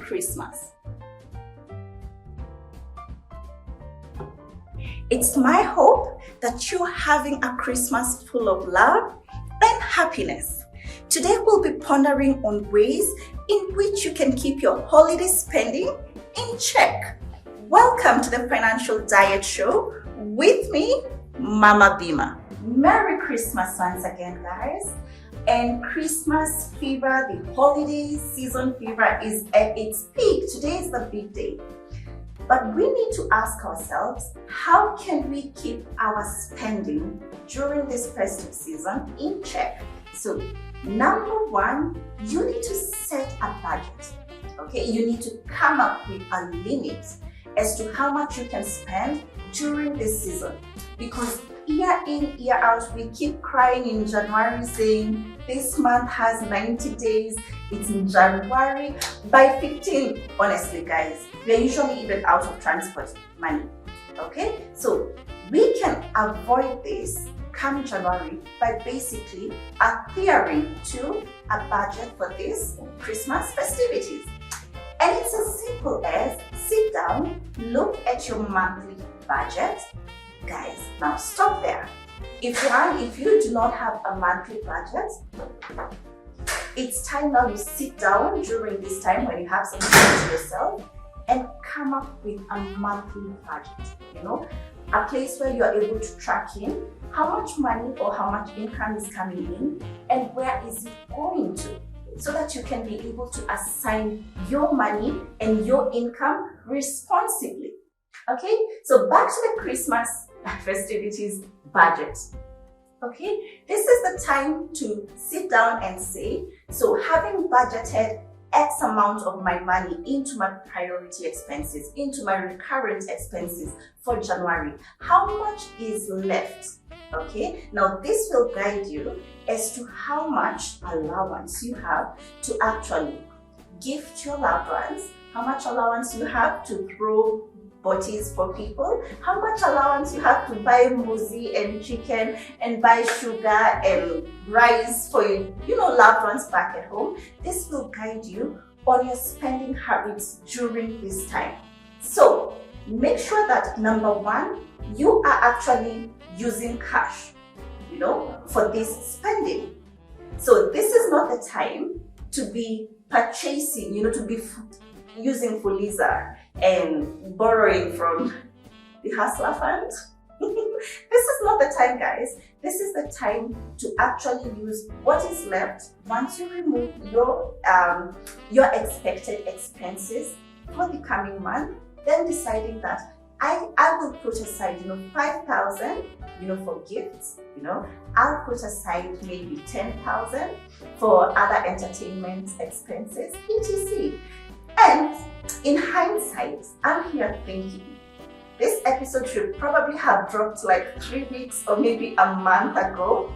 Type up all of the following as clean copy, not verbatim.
Christmas. It's my hope that you're having a Christmas full of love and happiness. Today we'll be pondering on ways in which you can keep your holiday spending in check. Welcome to the Financial Diet Show with me, Mama BIMA. Merry Christmas once again, guys. And Christmas fever, the holiday season fever is at its peak. Today is the big day. But we need to ask ourselves, how can we keep our spending during this festive season in check? So, number one, you need to set a budget. Okay, you need to come up with a limit as to how much you can spend during this season. Because year in, year out, we keep crying in January saying this month has 90 days, it's in January. By 15, honestly guys, we're usually even out of transport money. Okay, so we can avoid this come January by basically adhering to a budget for these Christmas festivities. And it's as simple as sit down, look at your monthly budget. Guys, now stop there. If you do not have a monthly budget, it's time now you sit down during this time when you have some time to yourself and come up with a monthly budget. You know, a place where you are able to track in how much money or how much income is coming in and where is it going to, so that you can be able to assign your money and your income responsibly. Okay, so back to the Christmas festivities budget. Okay, this is the time to sit down and say, so having budgeted X amount of my money into my priority expenses, into my recurrent expenses for January, how much is left? Okay, now this will guide you as to how much allowance you have to actually gift your loved ones, how much allowance you have to throw bodies for people, how much allowance you have to buy muzi and chicken and buy sugar and rice for your loved ones back at home. This will guide you on your spending habits during this time. So make sure that number one, you are actually using cash, for this spending. So this is not the time to be purchasing, to be using Fuliza and borrowing from the hustler fund. This is not the time, guys. This is the time to actually use what is left once you remove your expected expenses for the coming month. Then deciding that I will put aside 5,000 for gifts. I'll put aside maybe 10,000 for other entertainment expenses, etc. And in hindsight, I'm here thinking this episode should probably have dropped like 3 weeks or maybe a month ago,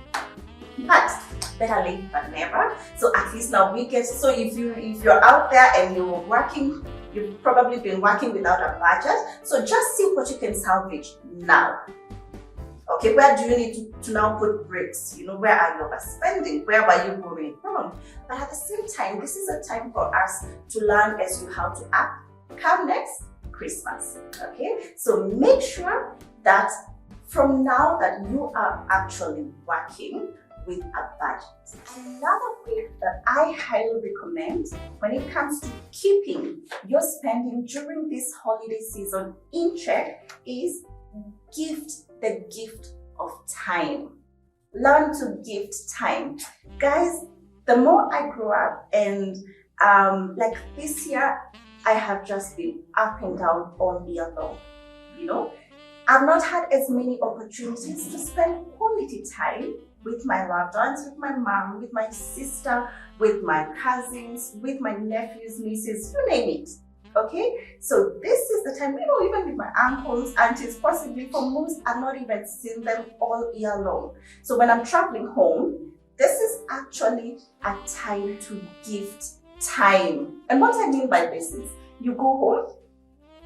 but better late than never. So at least now we get, so if you're out there and you're working, you've probably been working without a budget, so just see what you can salvage now. Okay, where do you need to now put bricks? Where are you overspending? Where were you going wrong? But at the same time, this is a time for us to learn as to how to act. Come next, Christmas. Okay, so make sure that from now that you are actually working with a budget. Another way that I highly recommend when it comes to keeping your spending during this holiday season in check is gift the gift of time. Learn to gift time. Guys, the more I grow up and like this year, I have just been up and down all year long. I've not had as many opportunities to spend quality time with my loved ones, with my mom, with my sister, with my cousins, with my nephews, nieces, you name it. Okay, so this is the time, even with my uncles, aunties, possibly for most, I've not even seen them all year long. So when I'm traveling home, this is actually a time to gift time. And what I mean by this is, you go home,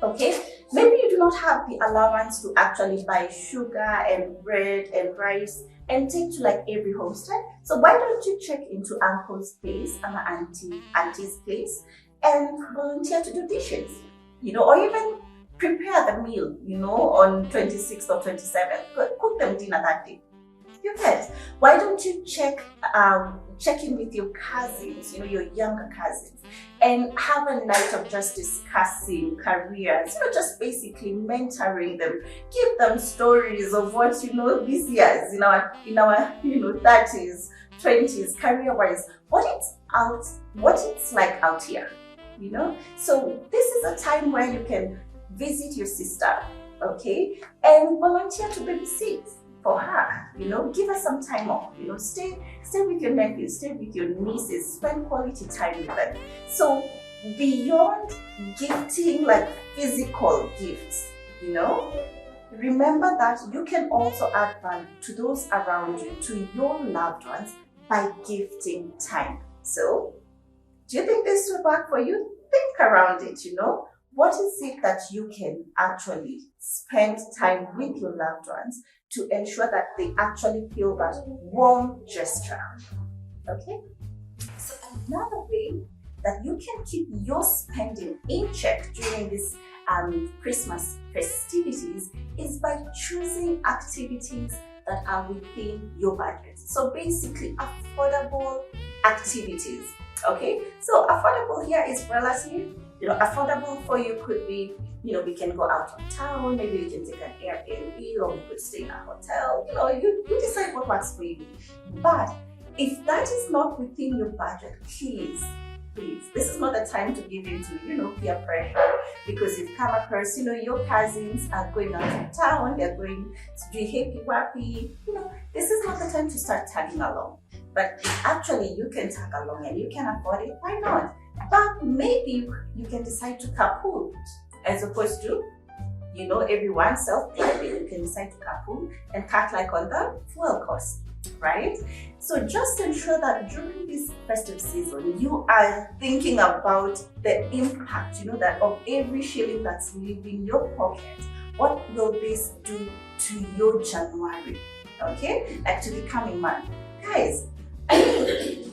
okay, maybe you do not have the allowance to actually buy sugar and bread and rice and take to like every homestead. So why don't you check into uncle's place and auntie's place and volunteer to do dishes, or even prepare the meal, on 26th or 27th. Cook them dinner that day. You get? Why don't you check in with your cousins, your younger cousins, and have a night of just discussing careers, just basically mentoring them, give them stories of what these years in our 30s, 20s, career-wise, what it's like out here, So this is a time where you can visit your sister, okay, and volunteer to babysit for her, give her some time off, stay with your nephews, stay with your nieces, spend quality time with them. So beyond gifting like physical gifts, remember that you can also add value to those around you, to your loved ones, by gifting time. So do you think this will work for you? Think around it, What is it that you can actually spend time with your loved ones to ensure that they actually feel that warm gesture? Okay? So another way that you can keep your spending in check during this Christmas festivities is by choosing activities that are within your budget. So basically, affordable activities. Okay? So affordable here is relative. Affordable for you could be, we can go out of town, maybe you can take an Airbnb, or we could stay in a hotel. You decide what works for you. But if that is not within your budget, please, this is not the time to give in to, peer pressure, because you've come across, your cousins are going out of town, they're going to do happy-wappy. This is not the time to start tagging along. But if actually you can tag along and you can afford it, why not? But maybe you can decide to carpool as opposed to, everyone self-driving. You can decide to carpool and cut on the fuel cost, right? So just ensure that during this festive season, you are thinking about the impact, that of every shilling that's leaving your pocket. What will this do to your January? Okay? Like to the coming month. Guys,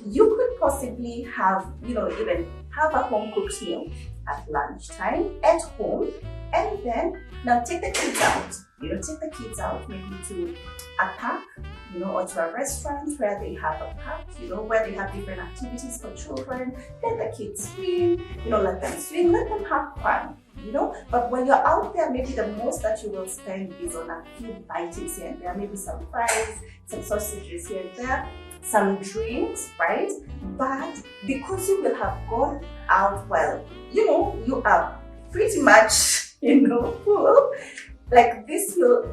you could possibly have, even have a home cooked meal at lunchtime at home, and then now take the kids out. Take the kids out maybe to a park, or to a restaurant where they have a park, where they have different activities for children. Let the kids swim, let them swim, let them have fun. But when you're out there, maybe the most that you will spend is on a few bitings here and there, maybe some fries, some sausages here and there, some drinks, right? But because you will have gone out well, you are pretty much, full, like this will,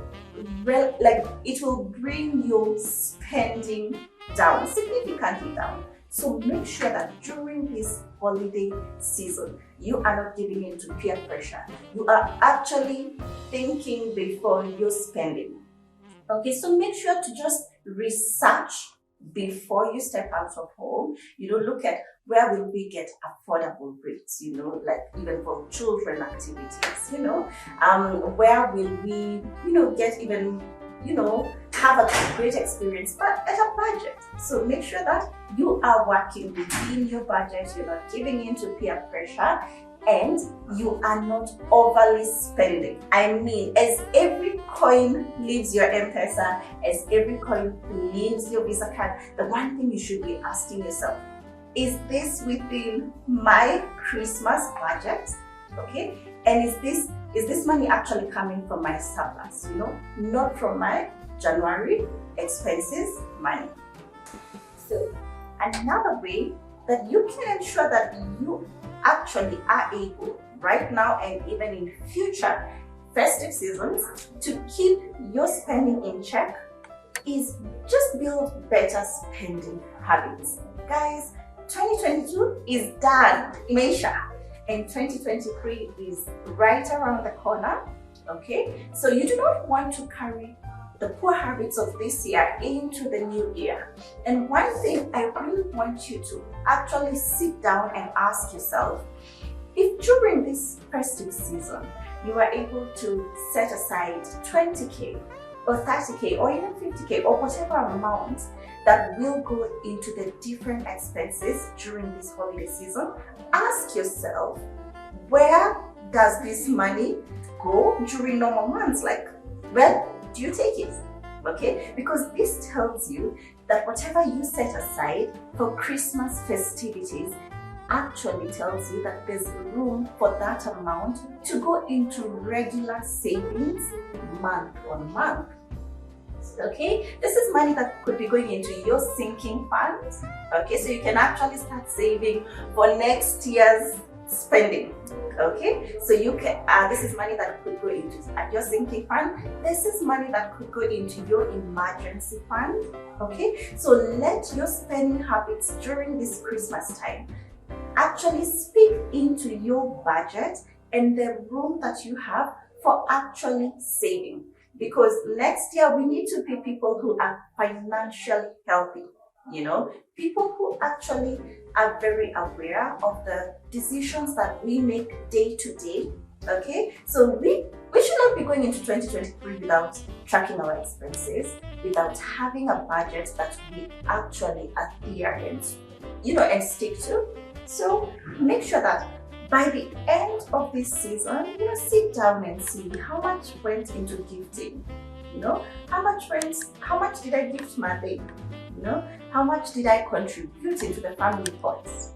it will bring your spending down, significantly down. So make sure that during this holiday season, you are not giving in to peer pressure. You are actually thinking before you're spending. Okay, so make sure to just research before you step out of home. Look at where will we get affordable rates, like even for children activities, where will we, get even, have a great experience, but at a budget. So make sure that you are working within your budget, you're not giving in to peer pressure, and you are not overly spending. I mean, as every coin leaves your M-Pesa, as every coin leaves your Visa card, the one thing you should be asking yourself, is this within my Christmas budget? Okay? And is this money actually coming from my surplus, not from my January expenses money? So another way that you can ensure that you actually are able right now and even in future festive seasons to keep your spending in check is just build better spending habits. Guys, 2022 is done, imeisha, and 2023 is right around the corner. Okay, so you do not want to carry the poor habits of this year into the new year. And one thing I really want you to actually sit down and ask yourself, if during this festive season you are able to set aside 20K or 30K or even 50K or whatever amount that will go into the different expenses during this holiday season, ask yourself, where does this money go during normal months? Like, where do you take it? Okay, because this tells you that whatever you set aside for Christmas festivities actually tells you that there's room for that amount to go into regular savings month on month. Okay, this is money that could be going into your sinking funds. Okay, so you can actually start saving for next year's spending. Okay, so you can this is money that could go into your sinking fund. This is money that could go into your emergency fund. Okay, so let your spending habits during this Christmas time actually speak into your budget and the room that you have for actually saving, because next year we need to be people who are financially healthy, people who actually are very aware of the decisions that we make day to day. Okay, so we should not be going into 2023 without tracking our expenses, without having a budget that we actually adhere and stick to. So make sure that by the end of this season, sit down and see how much went into gifting. How much did I gift Monday? How much did I contribute into the family pots,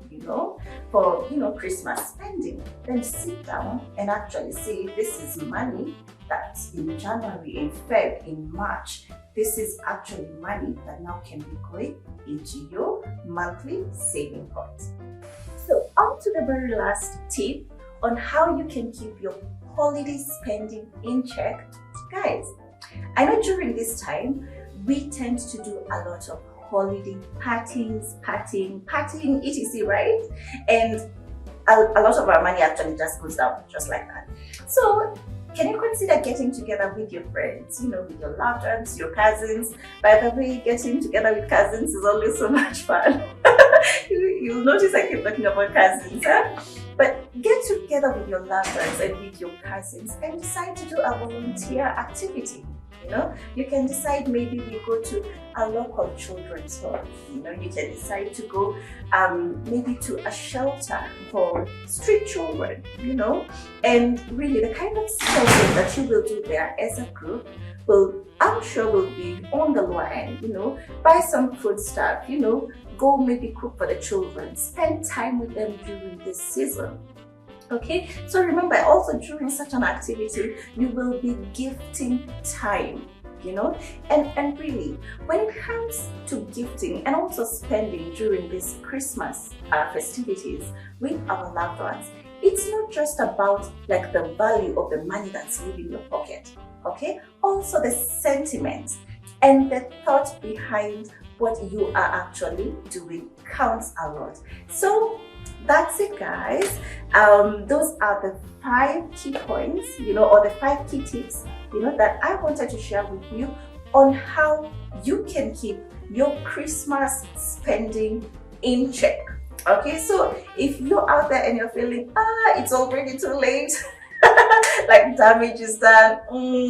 for, Christmas spending? Then sit down and actually say, this is money that's in January, in Feb, in March. This is actually money that now can be going into your monthly saving pot. So on to the very last tip on how you can keep your holiday spending in check. Guys, I know during this time, we tend to do a lot of holiday partying, etc., right? And a lot of our money actually just goes down just like that. So can you consider getting together with your friends, with your loved ones, your cousins? By the way, getting together with cousins is always so much fun. You'll notice I keep talking about cousins, huh? But get together with your loved ones and with your cousins and decide to do a volunteer activity. You can decide, maybe we go to a local children's home. You can decide to go maybe to a shelter for street children, and really the kind of spending that you will do there as a group I'm sure will be on the lower end. Buy some food stuff, go maybe cook for the children, spend time with them during this season. Okay, so remember, also during such an activity, you will be gifting time, and really, when it comes to gifting and also spending during these Christmas festivities with our loved ones, it's not just about like the value of the money that's leaving your pocket, okay? Also the sentiment and the thought behind what you are actually doing counts a lot. So that's it, guys. Those are the 5 key points, or the 5 key tips, that I wanted to share with you on how you can keep your Christmas spending in check. Okay, so if you're out there and you're feeling, it's already too late, like damage is done,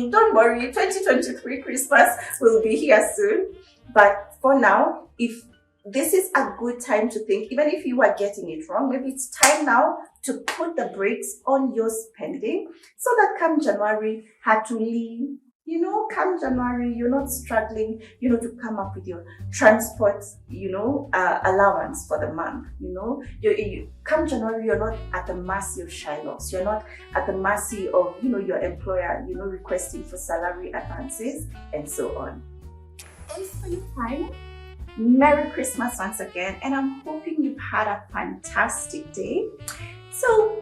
don't worry, 2023 Christmas will be here soon. But for now, if this is a good time to think, even if you are getting it wrong, maybe it's time now to put the brakes on your spending so that come January, come January, you're not struggling, to come up with your transport, allowance for the month, come January, you're not at the mercy of Shylocks, you're not at the mercy of, your employer, requesting for salary advances and so on. Thanks for your time. Merry Christmas once again, and I'm hoping you've had a fantastic day. So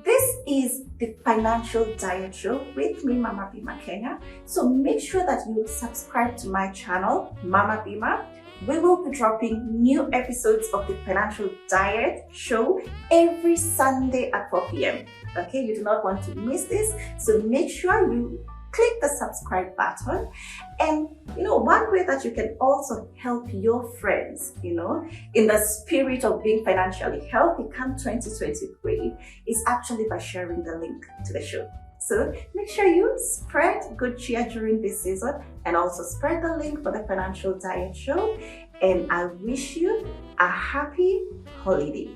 this is the Financial Diet Show with me, Mama BIMA Kenya. So make sure that you subscribe to my channel, Mama BIMA. We will be dropping new episodes of the Financial Diet Show every Sunday at 4 p.m. Okay, you do not want to miss this. So make sure you click the subscribe button. And one way that you can also help your friends, in the spirit of being financially healthy come 2023 is actually by sharing the link to the show. So make sure you spread good cheer during this season and also spread the link for the Financial Diet Show. And I wish you a happy holiday.